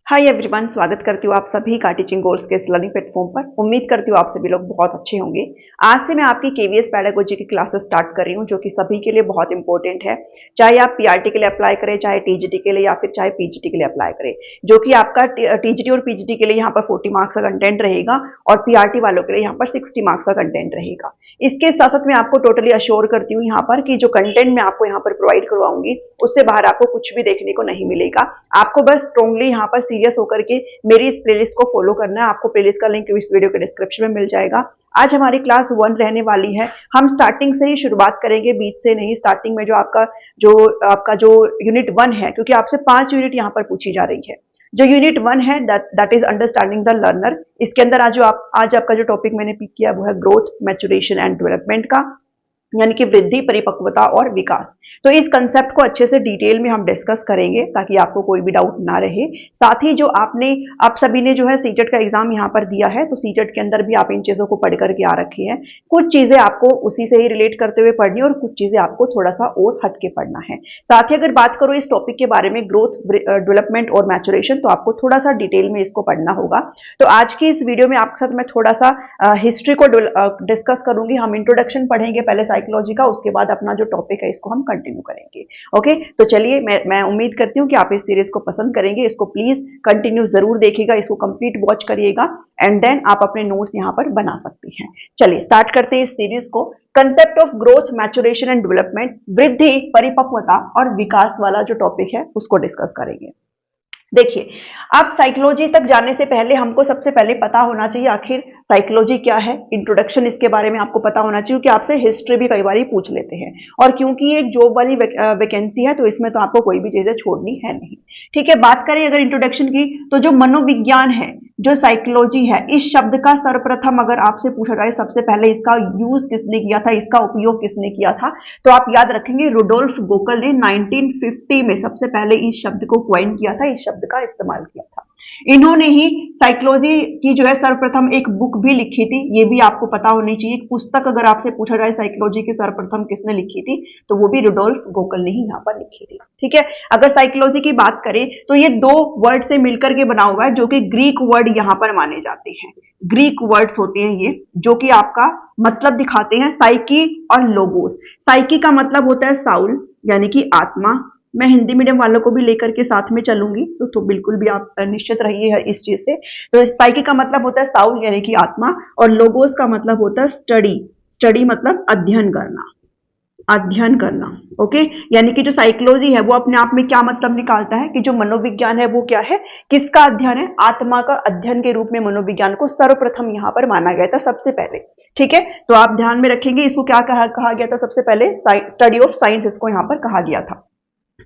Hi everyone, स्वागत करती हूँ आप सभी का टीचिंग गोल्स के इस लर्निंग प्लेटफॉर्म पर। उम्मीद करती हूँ आप सभी लोग बहुत अच्छे होंगे। आज से मैं आपकी केवीएस पेडागोजी की क्लासेस स्टार्ट कर रही हूँ, जो कि सभी के लिए बहुत इंपॉर्टेंट है। चाहे आप पीआरटी के लिए अप्लाई करें, चाहे टीजीटी के लिए या फिर चाहे पीजीटी के लिए अप्लाई करें, जो कि आपका टीजीटी और पीजीटी के लिए यहाँ पर 40 मार्क्स का कंटेंट रहेगा और पीआरटी वालों के लिए यहाँ पर 60 मार्क्स का कंटेंट रहेगा। इसके साथ साथ मैं आपको टोटली अश्योर करती हूँ यहाँ पर कि जो कंटेंट मैं आपको यहाँ पर प्रोवाइड करवाऊंगी उससे बाहर आपको कुछ भी देखने को नहीं मिलेगा। आपको बस स्ट्रांगली यहाँ पर सीरियस होकर के मेरी इस प्लेलिस्ट को फॉलो करना है। आपको प्लेलिस्ट का लिंक इस वीडियो के डिस्क्रिप्शन में मिल जाएगा। आज हमारी क्लास 1 रहने वाली है। हम स्टार्टिंग से ही शुरुआत करेंगे, बीच से नहीं। स्टार्टिंग में जो आपका जो यूनिट 1 है, क्योंकि आपसे 5 यूनिट यहाँ पर पूछी जा रही है। जो यूनिट 1 है that is understanding the learner. इसके अंदर आज आपका जो टॉपिक मैंने पिक किया वो है ग्रोथ, मैच्योरेशन एंड डेवलपमेंट का, यानी कि वृद्धि, परिपक्वता और विकास। तो इस कंसेप्ट को अच्छे से डिटेल में हम डिस्कस करेंगे ताकि आपको कोई भी डाउट ना रहे। साथ ही जो आप सभी ने जो है सीटेट का एग्जाम यहाँ पर दिया है, तो सीटेट के अंदर भी आप इन चीजों को पढ़ करके आ रखी है। कुछ चीजें आपको उसी से ही रिलेट करते हुए पढ़नी और कुछ चीजें आपको थोड़ा सा और हट के पढ़ना है। साथ ही अगर बात करो इस टॉपिक के बारे में, ग्रोथ, डेवलपमेंट और मैच्योरेशन, तो आपको थोड़ा सा डिटेल में इसको पढ़ना होगा। तो आज की इस वीडियो में आपके साथ मैं थोड़ा सा हिस्ट्री को डिस्कस करूंगी। हम इंट्रोडक्शन पढ़ेंगे पहले साइकोलॉजी का, उसके बाद अपना जो टॉपिक है इसको हम कंटिन्यू करेंगे। ओके, तो चलिए मैं उम्मीद करती हूँ कि आप इस सीरीज को पसंद करेंगे। इसको प्लीज कंटिन्यू जरूर देखिएगा, इसको कंप्लीट वॉच करिएगा एंड देन आप अपने नोट्स यहाँ पर बना सकती हैं। चलिए स्टार्ट करते हैं इस सीरीज को। Concept of growth, maturation and development, वृद्धि, परिपक्वता और विकास वाला जो टॉपिक है उसको डिस्कस करेंगे। देखिए, आप साइकोलॉजी तक जाने से पहले हमको सबसे पहले पता होना चाहिए आखिर साइकोलॉजी क्या है। इंट्रोडक्शन इसके बारे में आपको पता होना चाहिए, क्योंकि आपसे हिस्ट्री भी कई बार पूछ लेते हैं और क्योंकि एक जॉब वाली वैकेंसी है तो इसमें तो आपको कोई भी चीजें छोड़नी है नहीं। ठीक है, बात करें अगर इंट्रोडक्शन की, तो जो मनोविज्ञान है, जो साइकोलॉजी है, इस शब्द का सर्वप्रथम अगर आपसे पूछा जाए सबसे पहले इसका यूज किसने किया था, इसका उपयोग किसने किया था, तो आप याद रखेंगे रुडोल्फ गोकल ने 1950 में सबसे पहले इस शब्द को क्वाइन किया था, इस शब्द का इस्तेमाल किया था। इन्होंने ही साइकोलॉजी की जो है सर्वप्रथम एक बुक भी लिखी थी, ये भी आपको पता होनी चाहिए। एक पुस्तक अगर आपसे पूछा जाए साइकोलॉजी की सर्वप्रथम किसने लिखी थी, तो वो भी रुडोल्फ गोकल ने ही यहाँ पर लिखी थी। ठीक है, अगर साइकोलॉजी की बात करें तो ये 2 वर्ड से मिलकर के बना हुआ है, जो कि ग्रीक वर्ड यहाँ पर माने जाते हैं। ग्रीक वर्ड्स होते हैं ये, जो कि आपका मतलब दिखाते हैं, साइकी और लोगोस। साइकी का मतलब होता है साउल, यानी कि आत्मा। मैं हिंदी मीडियम वालों को भी लेकर के साथ में चलूंगी, तो बिल्कुल भी आप निश्चित रहिए इस चीज से। तो साइकी का मतलब होता है साउल, यानी कि आत्मा, और लोगोस का मतलब होता है स्टडी। स्टडी मतलब अध्ययन करना, अध्ययन करना। ओके, यानी कि जो साइकोलॉजी है वो अपने आप में क्या मतलब निकालता है कि जो मनोविज्ञान है वो क्या है, किसका अध्ययन है, आत्मा का अध्ययन के रूप में मनोविज्ञान को सर्वप्रथम यहाँ पर माना गया था सबसे पहले। ठीक है, तो आप ध्यान में रखेंगे इसको क्या कहा गया था सबसे पहले, स्टडी ऑफ साइंस इसको यहाँ पर कहा गया था,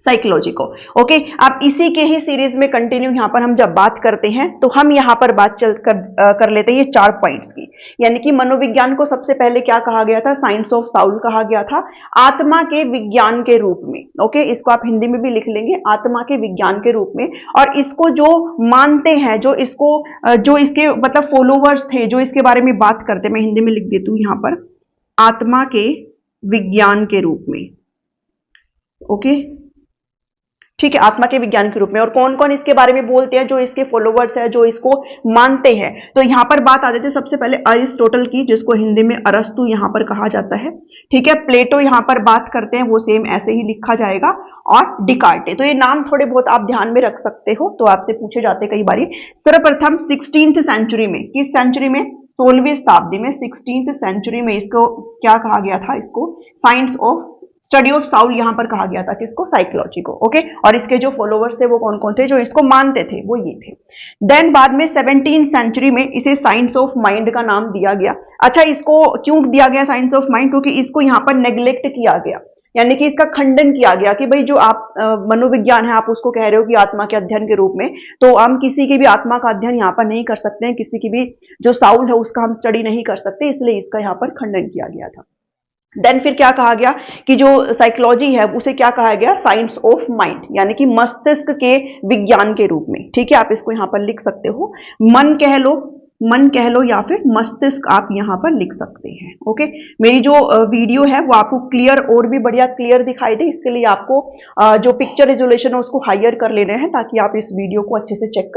साइकोलॉजी को। ओके, आप इसी के ही सीरीज में कंटिन्यू यहाँ पर हम जब बात करते हैं तो हम यहाँ पर बात कर लेते हैं ये 4 पॉइंट्स की। यानी कि मनोविज्ञान को सबसे पहले क्या कहा गया था, साइंस ऑफ साउल कहा गया था, आत्मा के विज्ञान के रूप में। ओके, इसको आप हिंदी में भी लिख लेंगे, आत्मा के विज्ञान के रूप में। और इसको जो मानते हैं, जो इसके मतलब फॉलोवर्स थे, जो इसके बारे में बात करते, मैं हिंदी में लिख देती हूँ यहाँ पर, आत्मा के विज्ञान के रूप में। ओके, ठीक है, आत्मा के विज्ञान के रूप में। और कौन कौन इसके बारे में बोलते हैं, जो इसके फॉलोवर्स है, जो इसको मानते हैं, तो यहां पर बात आ जाती है सबसे पहले अरिस्टोटल की, जिसको हिंदी में अरस्तु यहां पर कहा जाता है। ठीक है, प्लेटो यहां पर बात करते हैं, वो सेम ऐसे ही लिखा जाएगा, और डिकार्टे। तो ये नाम थोड़े बहुत आप ध्यान में रख सकते हो, तो आपसे पूछे जाते कई बार। सर्वप्रथम 16th सेंचुरी में, किस सेंचुरी में, 16वीं शताब्दी में, 16th सेंचुरी में इसको क्या कहा गया था, इसको science of study of Saul यहां पर कहा गया था, किसको, साइकोलॉजी को। ओके, और इसके जो फॉलोवर्स थे वो कौन कौन थे, जो इसको मानते थे, वो ये थे। देन बाद में 17th सेंचुरी में इसे साइंस ऑफ माइंड का नाम दिया गया। अच्छा, इसको क्यों दिया गया साइंस ऑफ माइंड, क्योंकि इसको यहाँ पर नेग्लेक्ट किया गया, यानी कि इसका खंडन किया गया कि भाई जो आप मनोविज्ञान है, आप उसको कह रहे हो कि आत्मा के अध्ययन के रूप में, तो हम किसी की भी आत्मा का अध्ययन यहाँ पर नहीं कर सकते हैं, किसी की भी जो साउल है उसका हम स्टडी नहीं कर सकते, इसलिए इसका यहाँ पर खंडन किया गया था। देन फिर क्या कहा गया कि जो साइकोलॉजी है उसे क्या कहा गया, साइंस ऑफ माइंड, यानी कि मस्तिष्क के विज्ञान के रूप में। ठीक है, आप इसको यहां पर लिख सकते हो, मन कह लो, मन कह लो या फिर मस्तिष्क आप यहाँ पर लिख सकते हैं। ओके, मेरी जो वीडियो है वो आपको क्लियर और भी बढ़िया क्लियर दिखाई दे, इसके लिए आपको जो पिक्चर रेजोल्यूशन है उसको हायर कर लेना है ताकि आप इस वीडियो को अच्छे से चेक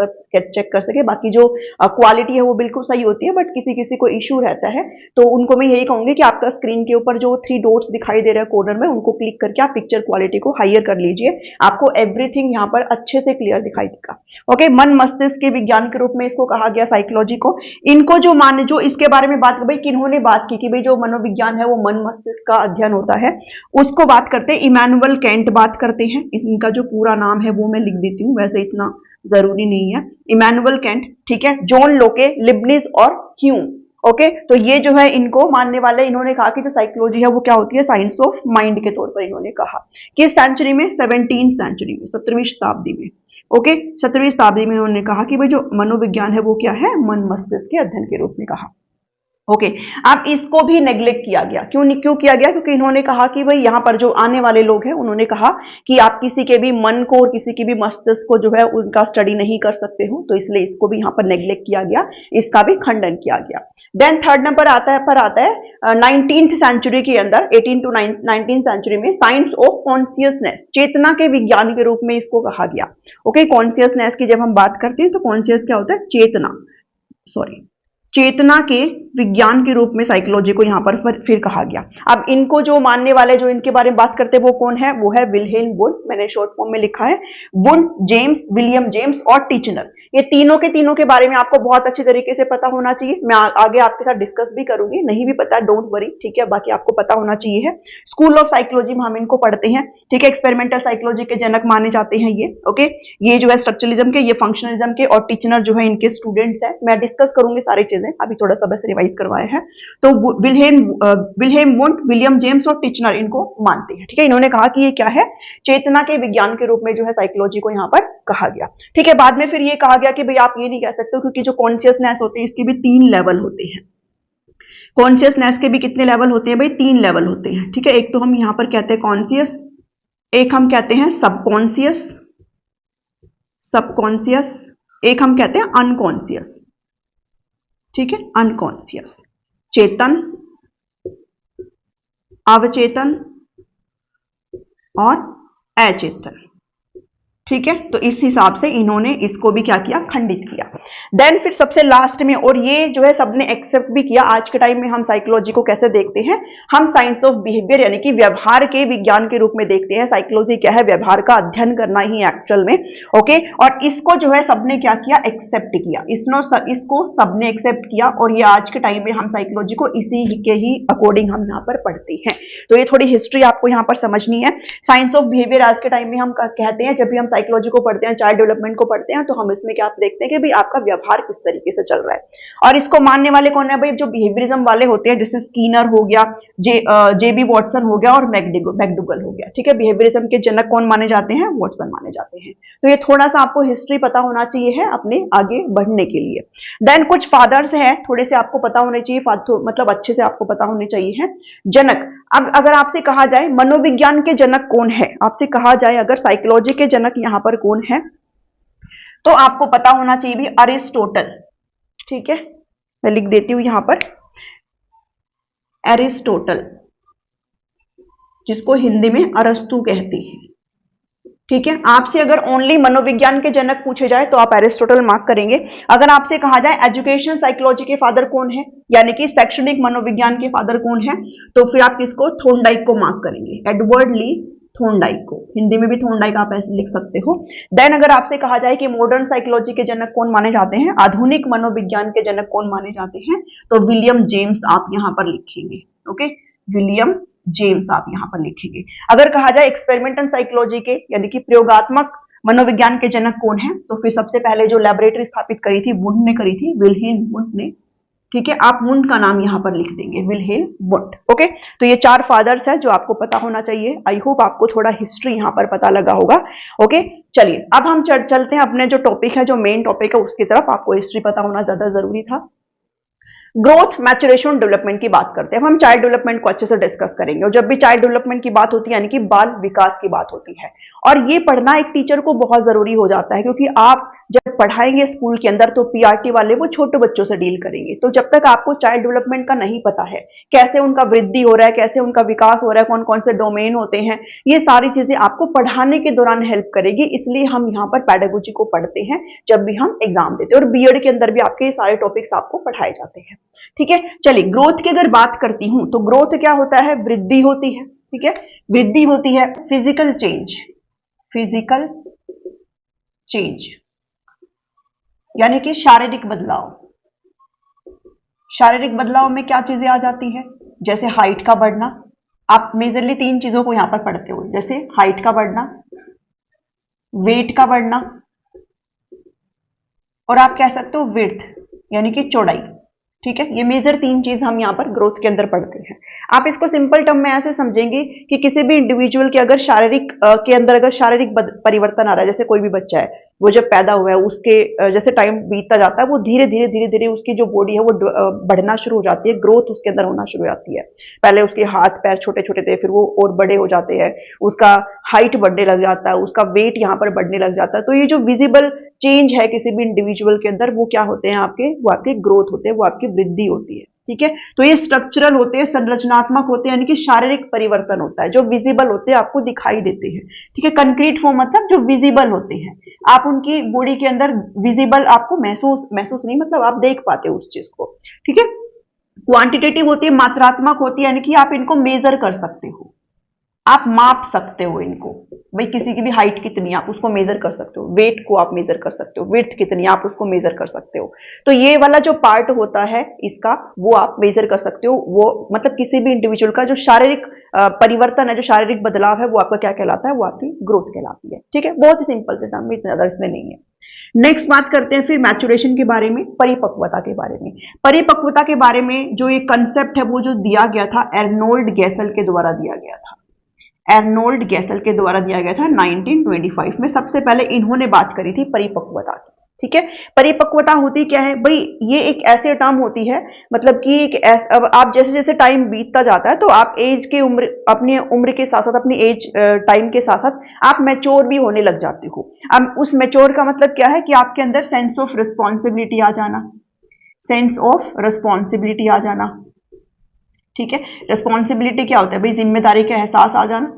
कर सके। बाकी जो क्वालिटी है वो बिल्कुल सही होती है, बट किसी किसी को इशू रहता है तो उनको मैं यही कहूंगी कि आपका स्क्रीन के ऊपर जो 3 डॉट्स दिखाई दे रहे हैं कॉर्नर में, उनको क्लिक करके आप पिक्चर क्वालिटी को हायर कर लीजिए, आपको एवरीथिंग यहाँ पर अच्छे से क्लियर दिखाई देगा। ओके, मन मस्तिष्क के विज्ञान के रूप में इसको कहा गया साइकोलॉजी को। इनको जो इसके बारे में बात भाई किन्होंने बात की कि भाई जो मनोविज्ञान है वो मन मस्तिष्क का अध्ययन होता है, उसको बात करते हैं इमैनुअल कैंट बात करते हैं। इनका जो पूरा नाम है वो मैं लिख देती हूँ, वैसे इतना जरूरी नहीं है। इमैनुअल कैंट, ठीक है, जॉन लोके, लिबनिज और ह्यूम। ओके, तो ये जो है इनको मानने वाले, इन्होंने कहा कि जो साइकोलॉजी है वो क्या होती है, साइंस ऑफ माइंड के तौर पर इन्होंने कहा। किस सेंचुरी में, 17वीं सेंचुरी में, 17वीं शताब्दी में। ओके, 17वीं शताब्दी में उन्होंने कहा कि भाई जो मनोविज्ञान है वो क्या है, मन मस्तिष्क के अध्ययन के रूप में कहा। ओके, अब इसको भी नेग्लेक्ट किया गया। क्यों किया गया? क्योंकि इन्होंने कहा कि भाई यहाँ पर जो आने वाले लोग हैं उन्होंने कहा कि आप किसी के भी मन को और किसी की भी मस्तिष्क को जो है उनका स्टडी नहीं कर सकते हो, तो इसलिए इसको भी यहाँ पर नेग्लेक्ट किया गया, इसका भी खंडन किया गया। देन थर्ड नंबर आता है 19th सेंचुरी के अंदर, 18 to 19th सेंचुरी में साइंस ऑफ कॉन्शियसनेस, चेतना के विज्ञान के रूप में इसको कहा गया। ओके, कॉन्शियसनेस की जब हम बात करते हैं तो कॉन्शियस क्या होता है, चेतना के विज्ञान के रूप में साइकोलॉजी को यहां पर फिर कहा गया। अब इनको जो मानने वाले, जो इनके बारे में बात करते हैं वो कौन है, वो है विल्हेल्म वुंड, मैंने शॉर्ट फॉर्म में लिखा है वुंड, जेम्स, विलियम जेम्स और टिचनर। ये तीनों के बारे में आपको बहुत अच्छे तरीके से पता होना चाहिए। मैं आगे आपके साथ डिस्कस भी करूंगी, नहीं भी पता डोंट वरी, ठीक है, बाकी आपको पता होना चाहिए है। स्कूल ऑफ साइकोलॉजी में हम इनको पढ़ते हैं, ठीक है, एक्सपेरिमेंटल साइकोलॉजी के जनक माने जाते हैं ये। ओके, ये जो है स्ट्रक्चरलिज्म के, ये फंक्शनलिज्म के, और टिचनर जो है इनके स्टूडेंट्स हैं। मैं डिस्कस करूंगी सारी चीजें, अभी थोड़ा सा बस रिवाइज करवाया है। तो विल्हेल्म वुंड, विलियम जेम्स और टिचनर इनको मानते हैं, ठीक है। इन्होंने कहा कि ये क्या है, चेतना के विज्ञान के रूप में जो है साइकोलॉजी को यहाँ पर कहा गया, ठीक है। बाद में फिर ये कहा गया कि भाई आप ये नहीं कह सकते क्योंकि जो कॉन्शियसनेस होती है इसके भी 3 लेवल होते हैं। कॉन्शियसनेस के भी कितने लेवल होते हैं भाई, 3 लेवल होते हैं, ठीक है। एक तो हम यहाँ पर कहते हैं कॉन्शियस, एक हम कहते हैं सबकॉन्शियस, एक हम कहते हैं अनकॉन्शियस, ठीक है, अनकॉन्शियस, चेतन, अवचेतन और अचेतन, ठीक है। तो इस हिसाब से इन्होंने इसको भी क्या किया, खंडित किया। देन फिर सबसे लास्ट में, और ये जो है सबने एक्सेप्ट भी किया, आज के टाइम में हम साइकोलॉजी को कैसे देखते हैं, हम साइंस ऑफ बिहेवियर यानी कि व्यवहार के विज्ञान के रूप में देखते हैं। साइकोलॉजी क्या है, व्यवहार का अध्ययन करना ही एक्चुअल में। ओके, और इसको जो है सबने क्या किया, एक्सेप्ट किया, इसको सबने एक्सेप्ट किया, और ये आज के टाइम में हम साइकोलॉजी को इसी के ही अकॉर्डिंग हम यहाँ पर पढ़ते हैं। तो ये थोड़ी हिस्ट्री आपको यहाँ पर समझनी है। साइंस ऑफ बिहेवियर आज के टाइम में हम कहते हैं, जब भी हम साइकोलॉजी को पढ़ते हैं, चाइल्ड डेवलपमेंट को पढ़ते हैं, तो हम इसमें क्या देखते हैं कि भाई आपका व्यवहार किस तरीके से चल रहा है। और इसको मानने वाले कौन है भाई, जो बिहेवियरिज्म वाले होते हैं, जैसे स्कीनर हो गया, जेबी वॉटसन हो गया और मैकडूगल हो गया, ठीक है। बिहेवियरिज्म के जनक कौन माने जाते हैं, वॉटसन माने जाते हैं। तो ये थोड़ा सा आपको हिस्ट्री पता होना चाहिए है अपने आगे बढ़ने के लिए। देन कुछ फादर्स हैं, थोड़े से आपको पता होने चाहिए, मतलब अच्छे से आपको पता होने चाहिए है। जनक, अब अगर आपसे कहा जाए मनोविज्ञान के जनक कौन है, आपसे कहा जाए अगर साइकोलॉजी के जनक यहां पर कौन है, तो आपको पता होना चाहिए भी अरिस्टोटल, ठीक है। मैं लिख देती हूं यहां पर एरिस्टोटल, जिसको हिंदी में अरस्तु कहते हैं, ठीक है। आपसे अगर ओनली मनोविज्ञान के जनक पूछे जाए तो आप एरिस्टोटल मार्क करेंगे। अगर आपसे कहा जाए एजुकेशन साइकोलॉजी के फादर कौन है, यानी कि शैक्षणिक मनोविज्ञान के फादर कौन है, तो फिर आप किसको, थॉर्नडाइक को मार्क करेंगे, एडवर्ड ली थॉर्नडाइक को। हिंदी में भी थॉर्नडाइक आप ऐसे लिख सकते हो। देन अगर आपसे कहा जाए कि मॉडर्न साइकोलॉजी के जनक कौन माने जाते हैं, आधुनिक मनोविज्ञान के जनक कौन माने जाते हैं, तो विलियम जेम्स आप यहां पर लिखेंगे। ओके, विलियम जेम्स आप यहां पर लिखेंगे। अगर कहा जाए एक्सपेरिमेंटल साइकोलॉजी के यानी कि प्रयोगात्मक मनोविज्ञान के जनक कौन है, तो फिर सबसे पहले जो लैबोरेटरी स्थापित करी थी वुंड ने करी थी, विल्हेल्म वुंड ने, ठीक है। आप वुंड का नाम यहां पर लिख देंगे, विल्हेल्म वुंड। ओके, तो ये 4 फादर्स है जो आपको पता होना चाहिए। आई होप आपको थोड़ा हिस्ट्री यहां पर पता लगा होगा। ओके, चलिए अब हम चलते हैं अपने जो टॉपिक है, जो मेन टॉपिक है उसकी तरफ। आपको हिस्ट्री पता होना ज्यादा जरूरी था। ग्रोथ, मैचुरेशन, डेवलपमेंट की बात करते हैं। अब हम चाइल्ड डेवलपमेंट को अच्छे से डिस्कस करेंगे, और जब भी चाइल्ड डेवलपमेंट की बात होती है यानी कि बाल विकास की बात होती है, और ये पढ़ना एक टीचर को बहुत जरूरी हो जाता है, क्योंकि आप जब पढ़ाएंगे स्कूल के अंदर तो पीआरटी वाले वो छोटे बच्चों से डील करेंगे। तो जब तक आपको चाइल्ड डेवलपमेंट का नहीं पता है, कैसे उनका वृद्धि हो रहा है, कैसे उनका विकास हो रहा है, कौन कौन से डोमेन होते हैं, ये सारी चीजें आपको पढ़ाने के दौरान हेल्प करेगी। इसलिए हम यहाँ पर पेडागोजी को पढ़ते हैं जब भी हम एग्जाम देते हैं, और बीएड के अंदर भी आपके सारे टॉपिक्स आपको पढ़ाए जाते हैं। ठीक है, चलिए ग्रोथ की अगर बात करती हूं तो ग्रोथ क्या होता है? वृद्धि होती है। ठीक है, वृद्धि होती है। फिजिकल चेंज, फिजिकल चेंज यानी कि शारीरिक बदलाव। शारीरिक बदलाव में क्या चीजें आ जाती है? जैसे हाइट का बढ़ना, आप मेजरली 3 चीजों को यहां पर पढ़ते हो, जैसे हाइट का बढ़ना, वेट का बढ़ना, और आप कह सकते हो विड्थ यानी कि चौड़ाई। ठीक है, ये मेजर 3 चीज हम यहाँ पर ग्रोथ के अंदर पढ़ते हैं। आप इसको सिंपल टर्म में ऐसे समझेंगे कि किसी भी इंडिविजुअल के अगर शारीरिक के अंदर अगर शारीरिक परिवर्तन आ रहा है, जैसे कोई भी बच्चा है, वो जब पैदा हुआ है उसके जैसे टाइम बीतता जाता है, वो धीरे धीरे धीरे धीरे उसकी जो बॉडी है वो बढ़ना शुरू हो जाती है, ग्रोथ उसके अंदर होना शुरू हो जाती है। पहले उसके हाथ पैर छोटे छोटे थे, फिर वो और बड़े हो जाते हैं, उसका हाइट बढ़ने लग जाता है, उसका वेट यहाँ पर बढ़ने लग जाता है। तो ये जो विजिबल चेंज है किसी भी इंडिविजुअल के अंदर, वो क्या होते हैं आपके? वो आपके ग्रोथ होते हैं, वो आपकी वृद्धि होती है। ठीक है, तो ये स्ट्रक्चरल होते हैं, संरचनात्मक होते हैं, यानी कि शारीरिक परिवर्तन होता है जो विजिबल होते हैं, आपको दिखाई देते हैं। ठीक है, कंक्रीट फॉर्म मतलब जो विजिबल होते हैं, आप उनकी बॉडी के अंदर विजिबल आपको महसूस नहीं, मतलब आप देख पाते हो उस चीज को। ठीक है, क्वांटिटेटिव होती है, मात्रात्मक होती है, यानी कि आप इनको मेजर कर सकते हो, आप माप सकते हो इनको। भाई किसी की भी हाइट कितनी आप उसको मेजर कर सकते हो, वेट को आप मेजर कर सकते हो, विड्थ कितनी आप उसको मेजर कर सकते हो। तो ये वाला जो पार्ट होता है इसका, वो आप मेजर कर सकते हो। वो मतलब किसी भी इंडिविजुअल का जो शारीरिक परिवर्तन है, जो शारीरिक बदलाव है, वो आपका क्या कहलाता है? वो आपकी ग्रोथ कहलाती है। ठीक है, बहुत ही सिंपल से टर्म, इतना ज्यादा इसमें नहीं है। नेक्स्ट बात करते हैं फिर मैचुरेशन के बारे में, परिपक्वता के बारे में। परिपक्वता के बारे में जो ये कंसेप्ट है वो जो दिया गया था एर्नोल्ड गैसल के द्वारा दिया गया था। एर्नोल्ड गैसल के द्वारा दिया गया था 1925 में। सबसे पहले इन्होंने बात करी थी परिपक्वता की। ठीक है, परिपक्वता होती क्या है भाई? ये एक ऐसे टर्म होती है, मतलब कि अब आप जैसे जैसे टाइम बीतता जाता है तो आप एज के उम्र, अपनी उम्र के साथ साथ, अपनी एज टाइम के साथ साथ आप मैच्योर भी होने लग जाते हो। अब उस मैच्योर का मतलब क्या है कि आपके अंदर सेंस ऑफ रिस्पॉन्सिबिलिटी आ जाना, सेंस ऑफ रिस्पॉन्सिबिलिटी आ जाना। ठीक है, रिस्पॉन्सिबिलिटी क्या होता है भाई? जिम्मेदारी का एहसास आ जाना।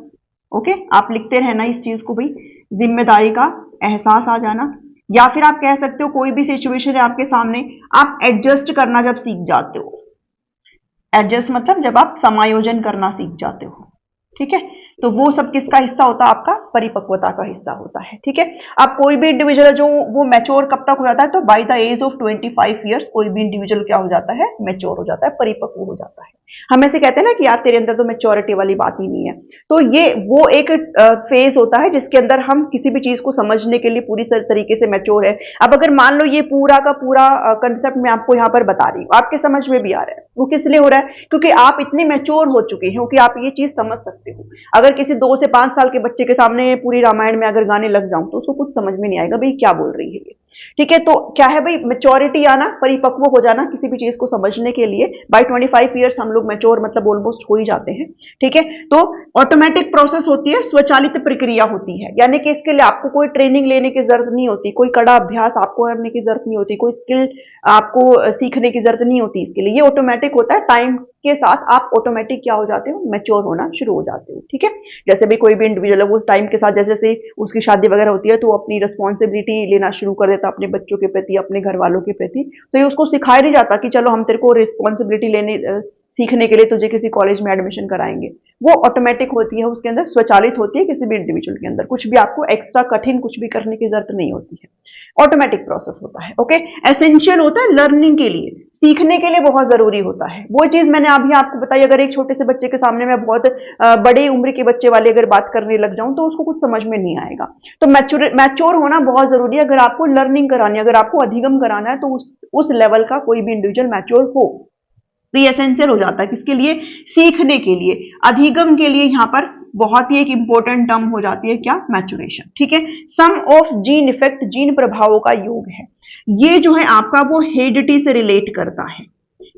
ओके, आप लिखते रहना इस चीज को भाई, जिम्मेदारी का एहसास आ जाना। या फिर आप कह सकते हो कोई भी सिचुएशन है आपके सामने, आप एडजस्ट करना जब सीख जाते हो। एडजस्ट मतलब जब आप समायोजन करना सीख जाते हो। ठीक है, तो वो सब किसका हिस्सा होता है? आपका परिपक्वता का हिस्सा होता है। ठीक है, अब कोई भी इंडिविजुअल जो वो मैच्योर कब तक हो जाता है? तो by the age of 25 years कोई भी इंडिविजुअल क्या हो जाता है? मैच्योर हो जाता है, परिपक्व हो जाता है। हम ऐसे कहते हैं ना कि यार तेरे अंदर तो मैच्योरिटी वाली बात ही नहीं है। तो ये वो एक फेज होता है जिसके अंदर हम किसी भी चीज को समझने के लिए पूरी तरीके से मैच्योर है। अब अगर मान लो ये पूरा का पूरा कंसेप्ट मैं आपको यहाँ पर बता रही हूँ, आपके समझ में भी आ रहा है, वो किस लिए हो रहा है? क्योंकि आप इतने मैच्योर हो चुके हैं, क्योंकि आप ये चीज समझ सकते हो। अगर किसी 2 से 5 साल के बच्चे के सामने पूरी रामायण में अगर गाने लग जाऊं तो उसको कुछ समझ में नहीं आएगा भाई क्या बोल रही है ये। ठीक है, तो क्या है भाई? मैच्योरिटी आना, परिपक्व हो जाना किसी भी चीज को समझने के लिए। बाय 25 ईयर्स हम लोग मैच्योर मतलब ऑलमोस्ट हो ही जाते हैं। ठीक है, तो ऑटोमेटिक प्रोसेस होती है, स्वचालित प्रक्रिया होती है, यानी कि इसके लिए आपको कोई ट्रेनिंग लेने की जरूरत नहीं होती, कोई कड़ा अभ्यास आपको करने की जरूरत नहीं होती, कोई स्किल आपको सीखने की जरूरत नहीं होती इसके लिए। ये ऑटोमेटिक होता है, टाइम के साथ आप ऑटोमेटिक क्या हो जाते हो? मैच्योर होना शुरू हो जाते हो। ठीक है, जैसे भी कोई भी इंडिविजुअल है वो टाइम के साथ जैसे जैसे उसकी शादी वगैरह होती है तो वो अपनी रिस्पॉन्सिबिलिटी लेना शुरू कर देता अपने बच्चों के प्रति, अपने घर वालों के प्रति। तो ये उसको सिखाया नहीं जाता कि चलो हम तेरे को रिस्पॉन्सिबिलिटी लेने सीखने के लिए तुझे किसी कॉलेज में एडमिशन कराएंगे। वो ऑटोमेटिक होती है, उसके अंदर स्वचालित होती है, किसी भी इंडिविजुअल के अंदर कुछ भी आपको एक्स्ट्रा कठिन कुछ भी करने की जरूरत नहीं होती है, ऑटोमेटिक प्रोसेस होता है। ओके, एसेंशियल होता है लर्निंग के लिए, सीखने के लिए बहुत जरूरी होता है। वो चीज मैंने अभी आपको बताई, अगर एक छोटे से बच्चे के सामने मैं बहुत बड़ी उम्र के बच्चे वाले अगर बात करने लग जाऊं तो उसको कुछ समझ में नहीं आएगा। तो मैच्योर होना बहुत जरूरी है। अगर आपको लर्निंग करानी है, अगर आपको अधिगम कराना है, तो उस लेवल का कोई भी इंडिविजुअल मैच्योर हो, तो ये एसेंशियल हो जाता है। किसके लिए? सीखने के लिए, अधिगम के लिए। यहां पर बहुत ही एक इंपॉर्टेंट टर्म हो जाती है क्या? मैच्योरेशन। ठीक है, सम ऑफ जीन इफेक्ट, जीन प्रभावों का योग है। ये जो है आपका वो हेरिडिटी से रिलेट करता है।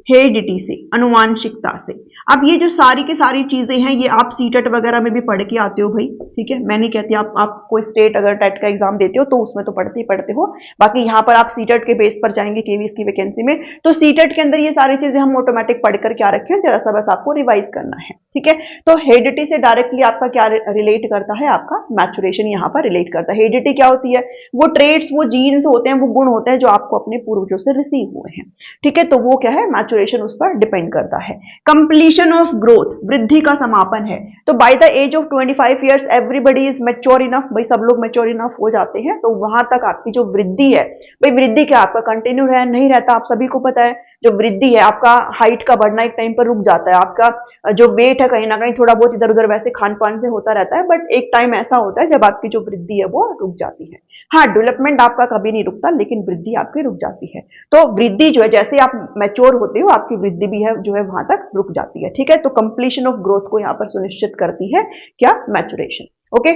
हेरिडिटी से, अनुवांशिकता से। अब ये जो सारी की सारी चीजें हैं ये आप सीटेट वगैरह में भी पढ़ के आते हो भाई, ठीक है। मैं नहीं कहती आप कोई स्टेट अगर टेट का एग्जाम देते हो तो उसमें तो पढ़ते ही पढ़ते हो, बाकी यहाँ पर आप सीटेट के बेस पर जाएंगे केवीएस की वैकेंसी में, तो सीटेट के अंदर ये सारी चीजें हम ऑटोमेटिक पढ़कर क्या रखे हैं, जरा सा बस आपको रिवाइज करना है, ठीक है। तो हेरिडिटी से डायरेक्टली आपका क्या रिलेट करता है, आपका मैचुरेशन यहाँ पर रिलेट करता है। हेरिडिटी क्या होती है, वो ट्रेड्स, वो जीन्स होते हैं, वो गुण होते हैं जो आपको अपने पूर्वजों से रिसीव हुए हैं, ठीक है। तो वो क्या है, मैचुरेशन उस पर डिपेंड करता है। कंप्लीशन ऑफ ग्रोथ, वृद्धि का समापन है। तो by the age of 25 years everybody is mature enough, भाई सब लोग मैच्योर इनफ हो जाते हैं, तो वहां तक आपकी जो वृद्धि है, भाई वृद्धि क्या आपका कंटिन्यू है नहीं रहता, आप सभी को पता है। जो वृद्धि है आपका हाइट का बढ़ना एक टाइम पर रुक जाता है, आपका जो वेट है कहीं ना कहीं थोड़ा बहुत इधर उधर वैसे खान पान से होता रहता है, बट एक टाइम ऐसा होता है जब आपकी जो वृद्धि है वो रुक जाती है। हाँ, डेवलपमेंट आपका कभी नहीं रुकता, लेकिन वृद्धि आपकी रुक जाती है। तो वृद्धि जो है, जैसे आप मैच्योर होते हो आपकी वृद्धि भी है जो है वहां तक रुक जाती है, ठीक है। तो कंप्लीशन ऑफ ग्रोथ को यहाँ पर सुनिश्चित करती है क्या, मैचुरेशन। ओके,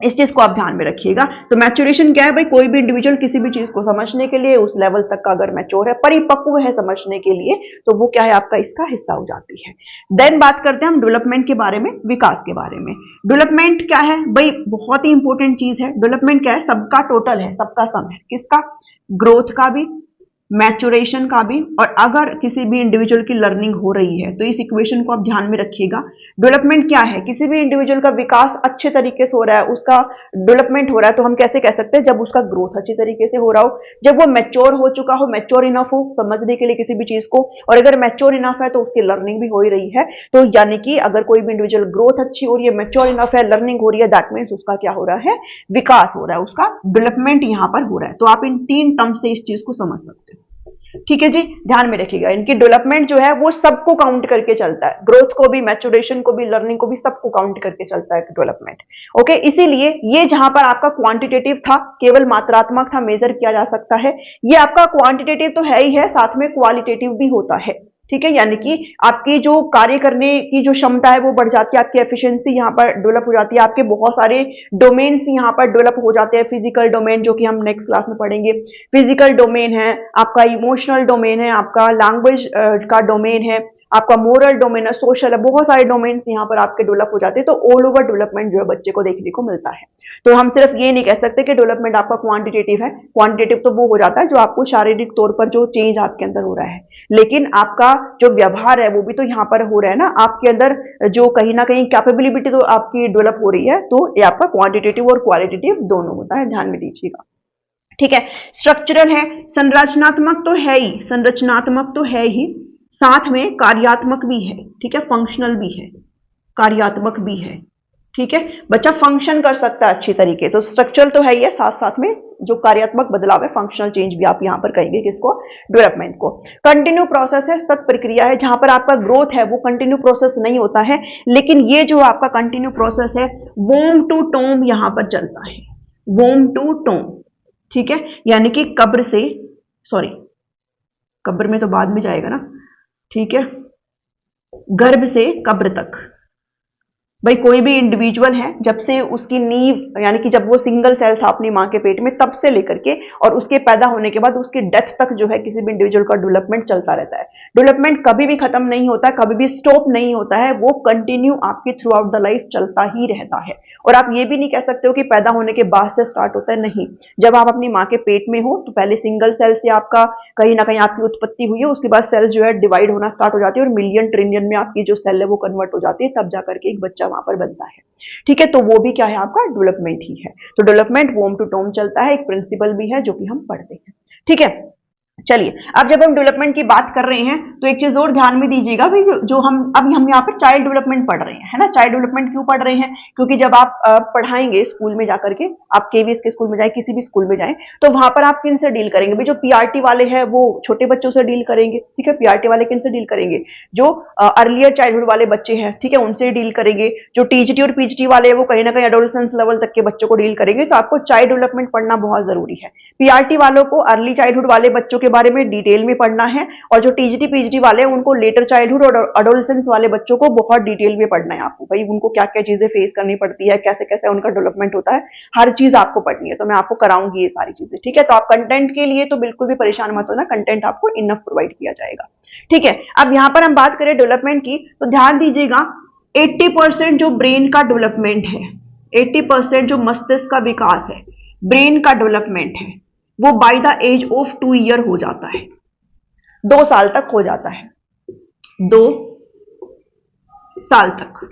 इस चीज को आप ध्यान में रखिएगा। तो मैचुरेशन क्या है भाई, कोई भी इंडिविजुअल किसी भी चीज को समझने के लिए उस लेवल तक का अगर मैच्योर है, परिपक्व है समझने के लिए, तो वो क्या है, आपका इसका हिस्सा हो जाती है। देन बात करते हैं हम डेवलपमेंट के बारे में, विकास के बारे में। डेवलपमेंट क्या है भाई, बहुत ही इंपॉर्टेंट चीज है। डेवलपमेंट क्या है, सबका टोटल है, सबका सम है, किसका, ग्रोथ का भी, मैचुरेशन का भी, और अगर किसी भी इंडिविजुअल की लर्निंग हो रही है तो इस इक्वेशन को आप ध्यान में रखिएगा। डेवलपमेंट क्या है, किसी भी इंडिविजुअल का विकास अच्छे तरीके से हो रहा है, उसका डेवलपमेंट हो रहा है, तो हम कैसे कह सकते हैं, जब उसका ग्रोथ अच्छी तरीके से हो रहा हो, जब वो मैच्योर हो चुका हो, मैच्योर इनफ हो समझने के लिए किसी भी चीज को, और अगर मैच्योर इनफ है तो उसकी लर्निंग भी हो ही रही है। तो यानी कि अगर कोई भी इंडिविजुअल ग्रोथ अच्छी हो रही है, मैच्योर इनफ है, लर्निंग हो रही है, दैट मीन्स उसका क्या हो रहा है, विकास हो रहा है, उसका डेवलपमेंट यहां पर हो रहा है। तो आप इन 3 टर्म से इस चीज को समझ सकते हो, ठीक है जी। ध्यान में रखिएगा, इनकी डेवलपमेंट जो है वो सबको काउंट करके चलता है, ग्रोथ को भी, मैचुरेशन को भी, लर्निंग को भी, सबको काउंट करके चलता है डेवलपमेंट। ओके, इसीलिए ये जहां पर आपका क्वांटिटेटिव था, केवल मात्रात्मक था, मेजर किया जा सकता है, ये आपका क्वांटिटेटिव तो है ही है, साथ में क्वालिटेटिव भी होता है, ठीक है। यानी कि आपकी जो कार्य करने की जो क्षमता है वो बढ़ जाती है, आपकी एफिशिएंसी यहाँ पर डेवलप हो जाती है, आपके बहुत सारे डोमेन्स यहाँ पर डेवलप हो जाते हैं। फिजिकल डोमेन जो कि हम नेक्स्ट क्लास में पढ़ेंगे, फिजिकल डोमेन है आपका, इमोशनल डोमेन है आपका, लैंग्वेज का डोमेन है आपका, मोरल डोमेन है, सोशल है, बहुत सारे डोमेन्स यहाँ पर आपके डेवलप हो जाते हैं। तो ऑल ओवर डेवलपमेंट जो है बच्चे को देखने को मिलता है। तो हम सिर्फ ये नहीं कह सकते कि डेवलपमेंट आपका क्वांटिटेटिव है, क्वांटिटेटिव तो वो हो जाता है जो आपको शारीरिक तौर पर जो चेंज आपके अंदर हो रहा है, लेकिन आपका जो व्यवहार है वो भी तो यहाँ पर हो रहा है ना, आपके अंदर जो कहीं ना कहीं कैपेबिलिटी तो आपकी डेवलप हो रही है। तो ये आपका क्वांटिटेटिव और क्वालिटेटिव दोनों होता है, ध्यान में दीजिएगा, ठीक है। स्ट्रक्चरल है, संरचनात्मक तो है ही, संरचनात्मक तो है ही, साथ में कार्यात्मक भी है, ठीक है, फंक्शनल भी है, कार्यात्मक भी है, ठीक है। बच्चा फंक्शन कर सकता है अच्छी तरीके, तो स्ट्रक्चरल तो है ही है, साथ साथ में जो कार्यात्मक बदलाव है, फंक्शनल चेंज भी आप यहां पर कहेंगे किसको, डेवलपमेंट को। कंटिन्यू प्रोसेस है, सतत प्रक्रिया है, जहां पर आपका ग्रोथ है वो कंटिन्यू प्रोसेस नहीं होता है, लेकिन ये जो आपका कंटिन्यू प्रोसेस है वोम टू टोम यहां पर चलता है, वोम टू टोम, ठीक है। यानी कि कब्र से, सॉरी कब्र में तो बाद में जाएगा ना, ठीक है, गर्भ से कब्र तक। भाई कोई भी इंडिविजुअल है जब से उसकी नींव, यानी कि जब वो सिंगल सेल था अपनी मां के पेट में, तब से लेकर के और उसके पैदा होने के बाद उसकी डेथ तक जो है किसी भी इंडिविजुअल का डेवलपमेंट चलता रहता है। डेवलपमेंट कभी भी खत्म नहीं होता, कभी भी स्टॉप नहीं होता है, वो कंटिन्यू आपकी थ्रू आउट द लाइफ चलता ही रहता है। और आप ये भी नहीं कह सकते हो कि पैदा होने के बाद से स्टार्ट होता है, नहीं। जब आप अपनी मां के पेट में हो तो पहले सिंगल सेल से आपका कहीं ना कहीं आपकी उत्पत्ति हुई है, उसके बाद सेल जो है डिवाइड होना स्टार्ट हो जाती है और मिलियन ट्रिलियन में आपकी जो सेल है वो कन्वर्ट हो जाती है, तब जाकर के एक बच्चा वहां पर बनता है, ठीक है। तो वो भी क्या है, आपका डेवलपमेंट ही है। तो डेवलपमेंट वोम टू टोम चलता है, एक प्रिंसिपल भी है जो कि हम पढ़ते हैं, ठीक है। चलिए, अब जब हम डेवलपमेंट की बात कर रहे हैं तो एक चीज और ध्यान में दीजिएगा भाई, जो हम यहाँ पर चाइल्ड डेवलपमेंट पढ़ रहे हैं, है ना। चाइल्ड डेवलपमेंट क्यों पढ़ रहे हैं, क्योंकि जब आप पढ़ाएंगे स्कूल में जाकर के, आप केवीएस के स्कूल में जाए, किसी भी स्कूल में जाए, तो वहां पर आप किन से डील करेंगे भाई, जो पीआरटी वाले हैं वो छोटे बच्चों से डील करेंगे, ठीक है। पीआरटी वाले किन से डील करेंगे, जो अर्लियर चाइल्डहुड वाले बच्चे हैं, ठीक है, उनसे डील करेंगे। जो टीजीटी और पीजीटी वाले हैं वो कहीं ना कहीं एडोलेसेंस लेवल तक के बच्चों को डील करेंगे। तो आपको चाइल्ड डेवलपमेंट पढ़ना बहुत जरूरी है। पीआरटी वालों को अर्ली चाइल्डहुड वाले बच्चों के बारे में डिटेल में पढ़ना है, और जो टीजीटी पीजीटी वाले हैं उनको लेटर चाइल्डहुड और एडोलेसेंस वाले बच्चों को बहुत डिटेल में पढ़ना है आपको, भाई उनको क्या क्या चीजें फेस करनी पड़ती है, कैसे कैसे उनका डेवलपमेंट होता है, हर चीज आपको पढ़नी है। तो मैं आपको कराऊंगी ये सारी चीजें, ठीक है। तो आप कंटेंट के लिए तो बिल्कुल भी परेशान मत होना, कंटेंट आपको इनफ प्रोवाइड किया जाएगा, ठीक है। अब यहां पर हम बात करें डेवलपमेंट की, तो ध्यान दीजिएगा 80% जो ब्रेन का डेवलपमेंट है, 80% जो मस्तिष्क का विकास है, ब्रेन का डेवलपमेंट है, वो by the age of 2 year हो जाता है, 2 साल तक हो जाता है, 2 साल तक,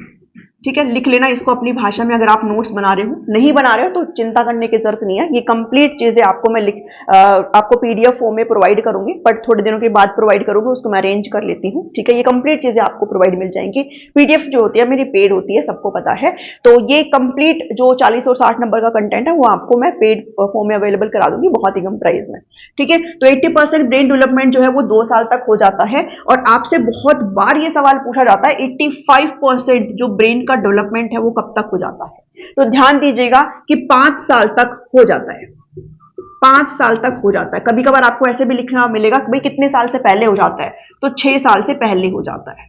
ठीक है। लिख लेना इसको अपनी भाषा में, अगर आप नोट्स बना रहे हो, नहीं बना रहे हो तो चिंता करने की जरूरत नहीं है, ये कंप्लीट चीजें आपको मैं आपको पीडीएफ फॉर्म में प्रोवाइड करूंगी, बट थोड़े दिनों के बाद प्रोवाइड करूंगी, उसको मैं अरेंज कर लेती हूँ, ठीक है। ये कंप्लीट चीजें आपको प्रोवाइड मिल जाएंगी, पीडीएफ जो होती है मेरी पेड होती है, सबको पता है। तो ये कंप्लीट जो 40 और 60 नंबर का कंटेंट है वो आपको मैं पेड फॉर्म में अवेलेबल करा दूंगी, बहुत ही कम प्राइस में, ठीक है। तो 80% ब्रेन डेवलपमेंट जो है वो 2 साल तक हो जाता है, और आपसे बहुत बार ये सवाल पूछा जाता है 85% जो ब्रेन का डेवलपमेंट है वो कब तक हो जाता है। तो ध्यान दीजिएगा कि 5 साल तक हो जाता है, 5 साल तक हो जाता है। कभी कभार आपको ऐसे भी लिखना मिलेगा कि भाई कितने साल से पहले हो जाता है, तो 6 साल से पहले हो जाता है,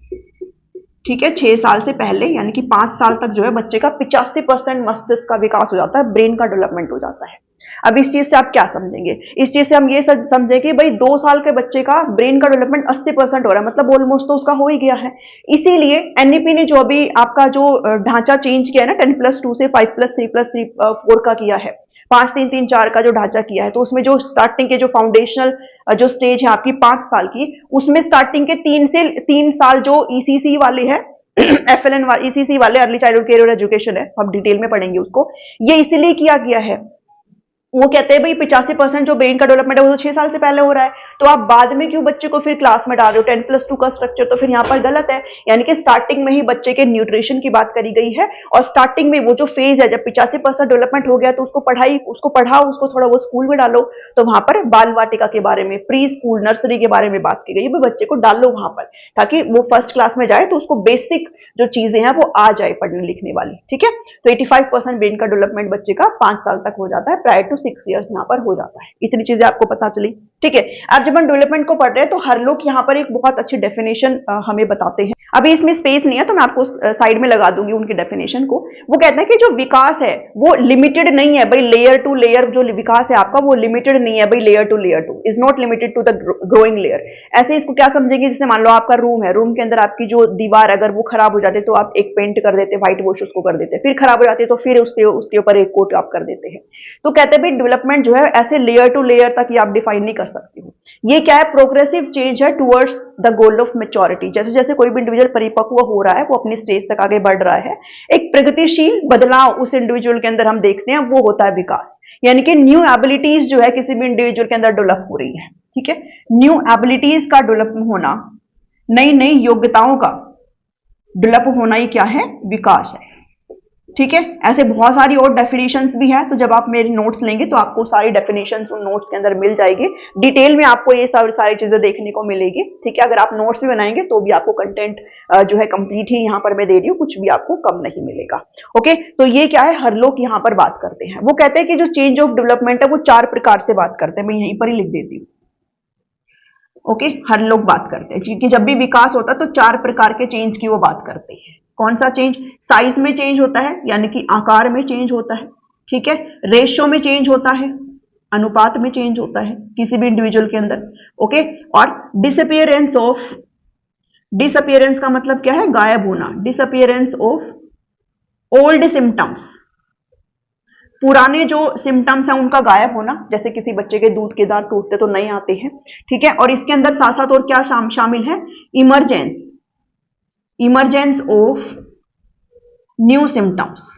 ठीक है। 6 साल से पहले, यानी कि 5 साल तक जो है बच्चे का 85% मस्तिष्क का विकास हो जाता है, ब्रेन का डेवलपमेंट हो जाता है। अब इस चीज से आप क्या समझेंगे, इस चीज से हम ये समझेंगे कि भाई 2 साल के बच्चे का ब्रेन का डेवलपमेंट 80% हो रहा है, मतलब ऑलमोस्ट तो उसका हो ही गया है। इसीलिए एनईपी ने जो अभी आपका जो ढांचा चेंज किया है ना, 10+2 से 5+3+3+4 का किया है, 5-3-3-4 का जो ढांचा किया है, तो उसमें जो स्टार्टिंग के जो फाउंडेशनल जो स्टेज है आपकी 5 साल की, उसमें स्टार्टिंग के 3 साल जो ईसीसी वाले हैं एफएलएन वाले, ईसीसी वाले अर्ली चाइल्डहुड केयर और एजुकेशन है, हम डिटेल में पढ़ेंगे उसको, ये इसीलिए किया गया है। वो कहते हैं भाई 85% जो ब्रेन का डेवलपमेंट है वो तो 6 साल से पहले हो रहा है, तो आप बाद में क्यों बच्चे को फिर क्लास में डाल रहे हो 10+2 का स्ट्रक्चर, तो फिर यहाँ पर गलत है। यानी कि स्टार्टिंग में ही बच्चे के न्यूट्रिशन की बात करी गई है, और स्टार्टिंग में वो जो फेज है जब 85% डेवलपमेंट हो गया तो उसको पढ़ाओ, उसको थोड़ा वो स्कूल में डालो, तो वहां पर बाल वाटिका के बारे में, प्री स्कूल नर्सरी के बारे में बात की गई है, बच्चे को डालो वहां पर, ताकि वो फर्स्ट क्लास में जाए तो उसको बेसिक जो चीजें हैं वो आ जाए पढ़ने लिखने वाली, ठीक है। तो 85% ब्रेन का डेवलपमेंट बच्चे का 5 साल तक हो जाता है, प्रायर टू 6 ईयर्स यहाँ पर हो जाता है। इतनी चीजें आपको पता चली, ठीक है। अब जब हम डेवलपमेंट को पढ़ रहे हैं तो हर लोग यहाँ पर एक बहुत अच्छी डेफिनेशन हमें बताते हैं, अभी इसमें स्पेस नहीं है तो मैं आपको साइड में लगा दूंगी उनकी डेफिनेशन को। वो कहते हैं कि जो विकास है वो लिमिटेड नहीं है भाई, लेयर टू लेयर जो विकास है आपका वो लिमिटेड नहीं है भाई, layer two layer two is not limited to the growing layer. ऐसे इसको क्या समझेंगे, जैसे मान लो आपका रूम है, रूम के अंदर आपकी जो दीवार अगर वो खराब हो जाती है तो आप एक पेंट कर देते, व्हाइट वॉश उसको कर देते, फिर खराब हो जाती है तो फिर उसके ऊपर एक कोट आप कर देते हैं। तो कहते हैं भाई डेवलपमेंट जो है ऐसे लेयर टू लेयर तक ये आप डिफाइन नहीं कर सकते हो। ये क्या है, प्रोग्रेसिव चेंज है towards the goal of maturity. जैसे जैसे कोई भी इंडिविजुअल परिपक्व हो रहा है, वो अपनी स्टेज तक आगे बढ़ रहा है, एक प्रगतिशील बदलाव उस इंडिविजुअल के अंदर हम देखते हैं, वो होता है विकास। यानी कि न्यू एबिलिटीज जो है किसी भी इंडिविजुअल के अंदर डेवलप हो रही है, ठीक है। न्यू एबिलिटीज का डेवलप होना, नई नई योग्यताओं का डेवलप होना, ये क्या है, विकास है, ठीक है। ऐसे बहुत सारी और डेफिनेशंस भी हैं, तो जब आप मेरे नोट्स लेंगे तो आपको सारी डेफिनेशंस उन नोट्स के अंदर मिल जाएगी, डिटेल में आपको ये सारी चीजें देखने को मिलेगी, ठीक है। अगर आप नोट्स भी बनाएंगे तो भी आपको कंटेंट जो है कंप्लीट ही यहाँ पर मैं दे रही हूँ, कुछ भी आपको कम नहीं मिलेगा, ओके। तो ये क्या है, हर लोग यहाँ पर बात करते हैं। वो कहते हैं कि जो चेंज ऑफ डेवलपमेंट है वो 4 प्रकार से बात करते हैं, मैं यहीं पर ही लिख देती हूँ, ओके। हर लोग बात करते हैं कि जब भी विकास होता है तो 4 प्रकार के चेंज की वो बात करते हैं। कौन सा चेंज, साइज में चेंज होता है, यानी कि आकार में चेंज होता है, ठीक है। रेशियो में चेंज होता है, अनुपात में चेंज होता है किसी भी इंडिविजुअल के अंदर, ओके। और डिसअपियरेंस का मतलब क्या है, गायब होना, डिसअपियरेंस ऑफ ओल्ड सिम्टम्स, पुराने जो सिम्टम्स हैं उनका गायब होना, जैसे किसी बच्चे के दूध के दांत टूटते तो नहीं आते हैं, ठीक है। और इसके अंदर साथ साथ और क्या शामिल है, emergence of new symptoms,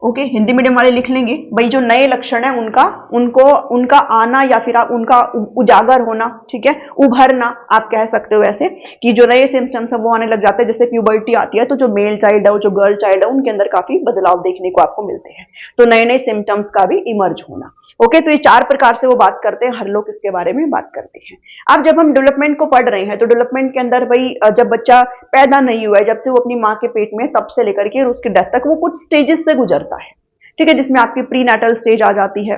okay. Hindi medium वाले लिख लेंगे भाई, जो नए लक्षण है उनका आना या फिर उनका उजागर होना, ठीक है, उभरना आप कह सकते हो ऐसे, कि जो नए सिम्टम्स है वो आने लग जाते हैं। जैसे प्यूबर्टी आती है तो जो मेल चाइल्ड है, जो गर्ल चाइल्ड है, उनके अंदर काफी बदलाव देखने को आपको मिलते हैं, तो नए नए सिम्टम्स का भी इमर्ज होना, ओके। तो ये 4 प्रकार से वो बात करते हैं, हर लोग इसके बारे में बात करते हैं। अब जब हम डेवलपमेंट को पढ़ रहे हैं तो डेवलपमेंट के अंदर भाई जब बच्चा पैदा नहीं हुआ है, जब से वो अपनी माँ के पेट में, तब से लेकर के उसकी डेथ तक वो कुछ स्टेजेस से गुजरता है, ठीक है, जिसमें आपकी प्री नेटल स्टेज आ जाती है,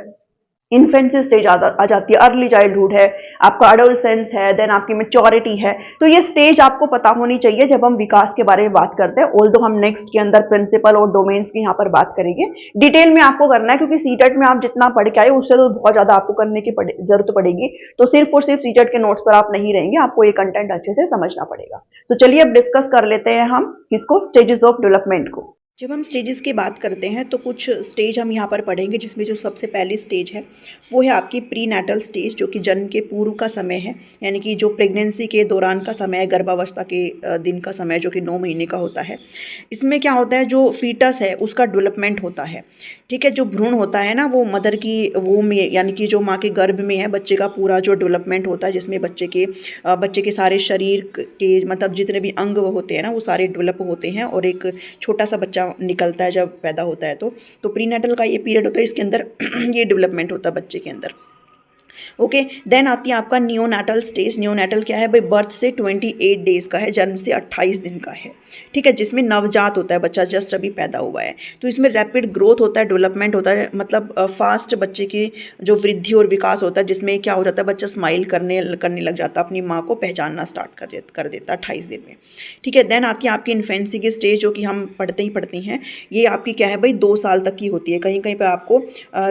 इन्फेंसी स्टेज आ जाती है, अर्ली चाइल्डहुड है, आपका अडोलसेंस है, देन आपकी मैच्योरिटी है। तो ये स्टेज आपको पता होनी चाहिए जब हम विकास के बारे में बात करते हैं। ऑल्दो हम नेक्स्ट के अंदर प्रिंसिपल और डोमेन्स की यहाँ पर बात करेंगे, डिटेल में आपको करना है, क्योंकि सीटेट में आप जितना पढ़ के आए उससे तो बहुत ज्यादा आपको करने की जरूरत पड़ेगी। तो सिर्फ और सिर्फ सीटेट के नोट्स पर आप नहीं रहेंगे, आपको ये कंटेंट अच्छे से समझना पड़ेगा। तो चलिए अब डिस्कस कर लेते हैं हम किसको, स्टेजेस ऑफ डेवलपमेंट को। जब हम स्टेजेस की बात करते हैं तो कुछ स्टेज हम यहाँ पर पढ़ेंगे, जिसमें जो सबसे पहली स्टेज है वो है आपकी प्री नैटल स्टेज, जो कि जन्म के पूर्व का समय है, यानी कि जो प्रेगनेंसी के दौरान का समय है, गर्भावस्था के दिन का समय, जो कि 9 महीने का होता है। इसमें क्या होता है, जो फीटस है उसका डेवलपमेंट होता है, ठीक है। जो भ्रूण होता है ना, वो मदर की वूम में, यानी कि जो माँ के गर्भ में है, बच्चे का पूरा जो डेवलपमेंट होता है, जिसमें बच्चे के सारे शरीर के मतलब जितने भी अंग होते हैं ना, वो सारे डेवलप होते हैं, और एक छोटा सा बच्चा निकलता है जब पैदा होता है। तो प्रीनेटल का ये पीरियड होता है, इसके अंदर ये डेवलपमेंट होता है बच्चे के अंदर। ओके, देन आती है आपका नियोनैटल स्टेज। नियोनैटल क्या है भाई, बर्थ से 28 डेज का है, जन्म से 28 दिन का है, ठीक है, जिसमें नवजात होता है, बच्चा जस्ट अभी पैदा हुआ है। तो इसमें रैपिड ग्रोथ होता है, डेवलपमेंट होता है, मतलब फास्ट बच्चे की जो वृद्धि और विकास होता है, जिसमें क्या हो जाता है, बच्चा स्माइल करने लग जाता है, अपनी माँ को पहचानना स्टार्ट कर देता है 28 दिन में, ठीक है। देन आती है आपकी इन्फेंसी की स्टेज, जो कि हम पढ़ते हैं। ये आपकी क्या है भाई, 2 साल तक की होती है। कहीं कहीं पर आपको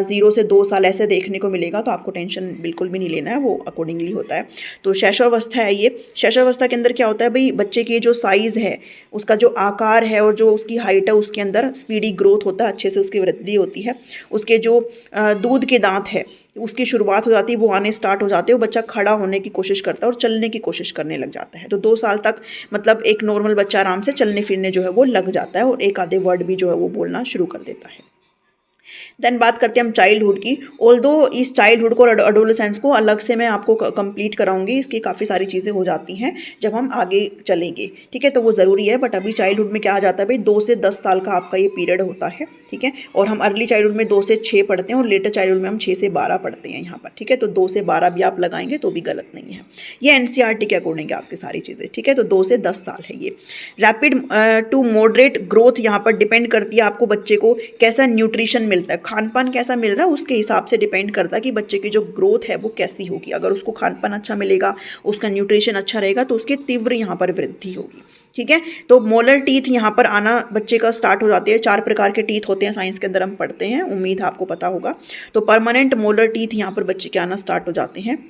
0 से 2 साल ऐसे देखने को मिलेगा, तो आपको टेंशन बिल्कुल भी नहीं लेना है, वो अकॉर्डिंगली होता है। तो शैशवावस्था है ये। शैशवावस्था के अंदर क्या होता है भाई, बच्चे की जो साइज़ है, उसका जो आकार है और जो उसकी हाइट है, उसके अंदर स्पीडी ग्रोथ होता है, अच्छे से उसकी वृद्धि होती है। उसके जो दूध के दांत है, उसकी शुरुआत हो जाती है, वो आने स्टार्ट हो जाते हैं, वो बच्चा खड़ा होने की कोशिश करता है और चलने की कोशिश करने लग जाता है। तो 2 साल तक मतलब एक नॉर्मल बच्चा आराम से चलने फिरने जो है वो लग जाता है, और एक आधे वर्ड भी जो है वो बोलना शुरू कर देता है। देन बात करते हैं हम चाइल्डहुड की। ऑल्दो इस चाइल्डहुड को और एडोलेसेंस को अलग से मैं आपको कंप्लीट कराऊंगी, इसकी काफ़ी सारी चीज़ें हो जाती हैं जब हम आगे चलेंगे, ठीक है, तो वो ज़रूरी है। बट अभी चाइल्डहुड में क्या आ जाता है भाई, 2 से 10 साल का आपका ये पीरियड होता है, ठीक है। और हम अर्ली चाइल्डहुड में 2 से 6 पढ़ते हैं, और लेटर चाइल्डहुड में हम 6 से 12 पढ़ते हैं यहाँ पर, ठीक है। तो 2 से 12 भी आप लगाएंगे तो भी गलत नहीं है, ये एनसीईआरटी के अकॉर्डिंग है आपकी सारी चीज़ें, ठीक है। तो 2 से 10 साल है ये। रैपिड टू मॉडरेट ग्रोथ यहाँ पर डिपेंड करती है आपको बच्चे को कैसा न्यूट्रिशन मिलता है, खान पान कैसा मिल रहा है, उसके हिसाब से डिपेंड करता है कि बच्चे की जो ग्रोथ है वो कैसी होगी। अगर उसको खान पान अच्छा मिलेगा, उसका न्यूट्रिशन अच्छा रहेगा, तो उसकी तीव्र यहाँ पर वृद्धि होगी, ठीक है। तो मोलर टीथ यहाँ पर आना बच्चे का स्टार्ट हो जाते हैं। 4 प्रकार के टीथ होते हैं, साइंस के अंदर हम पढ़ते हैं, उम्मीद आपको पता होगा। तो परमानेंट मोलर टीथ यहाँ पर बच्चे के आना स्टार्ट हो जाते हैं।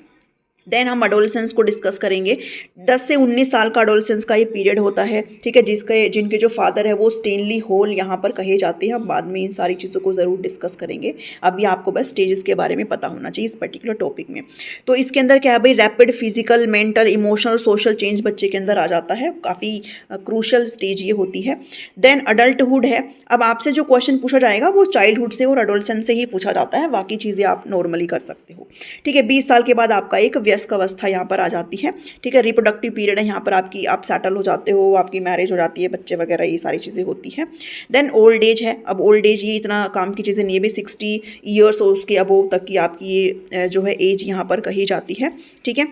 देन हम अडोलसेंस को डिस्कस करेंगे। 10 से 19 साल का अडोलसेंस का ये पीरियड होता है, ठीक है, जिनके जो फादर है वो स्टेनली हॉल यहाँ पर कहे जाते हैं। हम बाद में इन सारी चीज़ों को ज़रूर डिस्कस करेंगे, अभी आपको बस स्टेजेस के बारे में पता होना चाहिए इस पर्टिकुलर टॉपिक में। तो इसके अंदर क्या है भाई, rapid physical, mental, emotional, social change बच्चे के अंदर आ जाता है, काफ़ी क्रूशल स्टेज ये होती है। देन अडल्टहुड है। अब आपसे जो क्वेश्चन पूछा जाएगा वो चाइल्डहुड से और अडोलसेंस से ही पूछा जाता है, बाकी चीज़ें आप नॉर्मली कर सकते हो, ठीक है। 20 साल के बाद आपका एक वयस्क अवस्था यहाँ पर आ जाती है, ठीक है। रिप्रोडक्टिव पीरियड है यहाँ पर आपकी, आप सेटल हो जाते हो, आपकी मैरिज हो जाती है, बच्चे वगैरह ये सारी चीज़ें होती हैं। देन ओल्ड एज है। अब ओल्ड एज ये इतना काम की चीज़ें नहीं है भी, 60 ईयर्स और उसके अबोव तक की आपकी ये जो है एज यहाँ पर कही जाती है, ठीक है।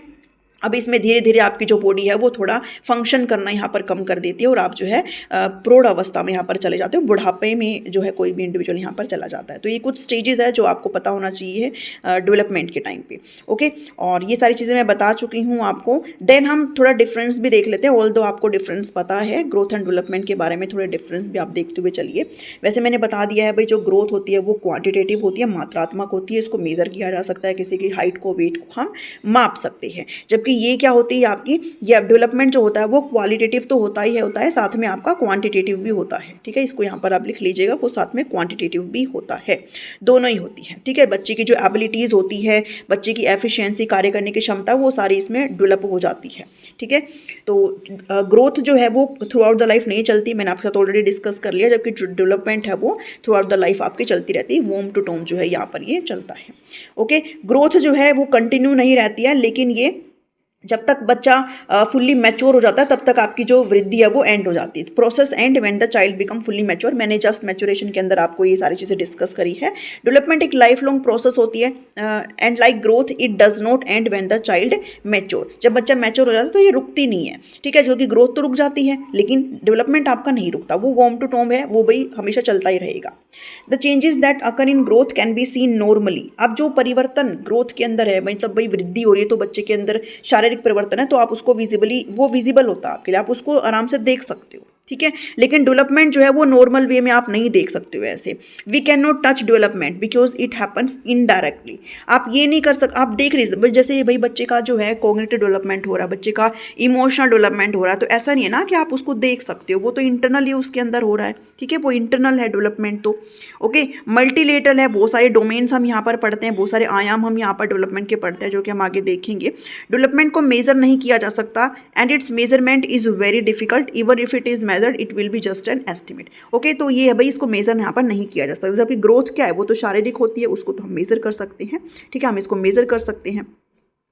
अब इसमें धीरे धीरे आपकी जो बॉडी है वो थोड़ा फंक्शन करना यहाँ पर कम कर देती है, और आप जो है प्रौढ़ अवस्था में यहाँ पर चले जाते हो, बुढ़ापे में जो है कोई भी इंडिविजुअल यहाँ पर चला जाता है। तो ये कुछ स्टेजेस है जो आपको पता होना चाहिए डेवलपमेंट के टाइम पे, ओके। और ये सारी चीज़ें मैं बता चुकी हूँ आपको। देन हम थोड़ा डिफरेंस भी देख लेते हैं, ऑल्दो आपको डिफरेंस पता है ग्रोथ एंड डेवलपमेंट के बारे में, थोड़े डिफरेंस भी आप देखते हुए चलिए। वैसे मैंने बता दिया है भाई, जो ग्रोथ होती है वो क्वान्टिटेटिव होती है, मात्रात्मक होती है, इसको मेज़र किया जा सकता है, किसी की हाइट को, वेट को हम माप सकते हैं। जबकि ये क्या होती है आपकी, ये डेवलपमेंट जो होता है वो क्वालिटेटिव तो होता है, साथ में आपका क्वांटिटेटिव भी होता है, ठीक है। इसको यहाँ पर आप लिख लीजिएगा, वो साथ में क्वांटिटेटिव भी होता है, दोनों ही होती है, ठीक है। बच्चे की जो एबिलिटीज़ होती है, बच्चे की एफिशिएंसी, कार्य करने की क्षमता, वो सारी इसमें डेवलप हो जाती है, ठीक है। तो ग्रोथ जो है वो थ्रू आउट द लाइफ नहीं चलती, मैंने आपके साथ ऑलरेडी डिस्कस कर लिया, जबकि जो डेवलपमेंट है वो थ्रू आउट द लाइफ आपकी चलती रहती है, वोम टू टोम जो है यहाँ पर ये चलता है, ओके। ग्रोथ जो है वो कंटिन्यू नहीं रहती है, लेकिन ये जब तक बच्चा फुल्ली मैच्योर हो जाता है तब तक आपकी जो वृद्धि है वो एंड हो जाती है। Process and when the child become fully mature. मैंने जस्ट मैच्योरेशन के अंदर आपको ये सारी चीज़ें डिस्कस करी है। डेवलपमेंट एक लाइफ लॉन्ग प्रोसेस होती है and like growth it does not and when the child mature. जब बच्चा मैच्योर हो जाता है तो ये रुकती नहीं है, ठीक है, क्योंकि ग्रोथ तो रुक जाती है लेकिन डेवलपमेंट आपका नहीं रुकता, वो वॉर्म टू टॉम है, वो भाई हमेशा चलता ही रहेगा। The changes that occur in growth can be seen normally. अब जो परिवर्तन ग्रोथ के अंदर है, मतलब भाई वृद्धि हो रही है तो बच्चे के अंदर शारीरिक परिवर्तन है, तो आप उसको विजिबल होता है आपके लिए, आप उसको आराम से देख सकते हो, ठीक है। लेकिन डेवलपमेंट जो है वो नॉर्मल वे में आप नहीं देख सकते हो ऐसे। We can not touch development because it happens indirectly. आप ये नहीं कर सकते, आप देख रहे जैसे भाई बच्चे का जो है कॉग्निटिव डेवलपमेंट हो रहा है, बच्चे का इमोशनल डेवलपमेंट हो रहा है, तो ऐसा नहीं है ना कि आप उसको देख सकते हो, वो तो इंटरनली उसके अंदर हो रहा है, ठीक है, वो इंटरनल है डेवलपमेंट तो। ओके, मल्टीलेटरल है, बहुत सारे डोमेन्स हम यहाँ पर पढ़ते हैं, बहुत सारे आयाम हम यहाँ पर डेवलपमेंट के पढ़ते हैं जो कि हम आगे देखेंगे। डेवलपमेंट को मेजर नहीं किया जा सकता and it's measurement is very difficult, even if it is measured it will be just an estimate. Okay, तो ये है भाई, इसको मेजर यहाँ पर नहीं किया जा सकता। जबकि ग्रोथ क्या है, वो तो शारीरिक होती है, उसको तो हम मेजर कर सकते हैं, ठीक है, हम इसको मेजर कर सकते हैं,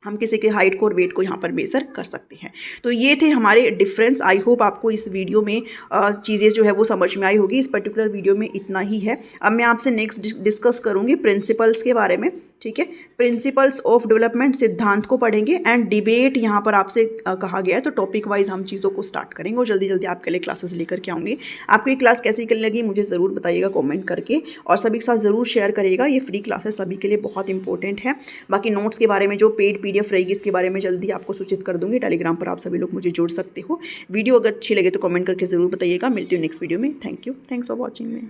हम किसी के हाइट को और वेट को यहाँ पर मेजर कर सकते हैं। तो ये थे हमारे डिफरेंस। आई होप आपको इस वीडियो में चीज़ें जो है वो समझ में आई होगी। इस पर्टिकुलर वीडियो में इतना ही है। अब मैं आपसे नेक्स्ट डिस्कस करूँगी प्रिंसिपल्स के बारे में, ठीक है, प्रिंसिपल्स ऑफ डेवलपमेंट, सिद्धांत को पढ़ेंगे एंड डिबेट यहाँ पर आपसे कहा गया है, तो टॉपिक वाइज हम चीज़ों को स्टार्ट करेंगे और जल्दी जल्दी आपके लिए क्लासेस लेकर के आऊँगी। आपको ये क्लास कैसी लगी मुझे ज़रूर बताइएगा कमेंट करके, और सभी के साथ ज़रूर शेयर करिएगा। ये फ्री क्लासेस सभी के लिए बहुत इंपॉर्टेंट है। बाकी नोट्स के बारे में जो पेड PDF रहेगी इसके बारे में जल्दी आपको सूचित कर दूंगी। टेलीग्राम पर आप सभी लोग मुझे जोड़ सकते हो। वीडियो अगर अच्छी लगे तो कमेंट करके ज़रूर बताइएगा। मिलती हूँ नेक्स्ट वीडियो में। Thank you, thanks for watching में।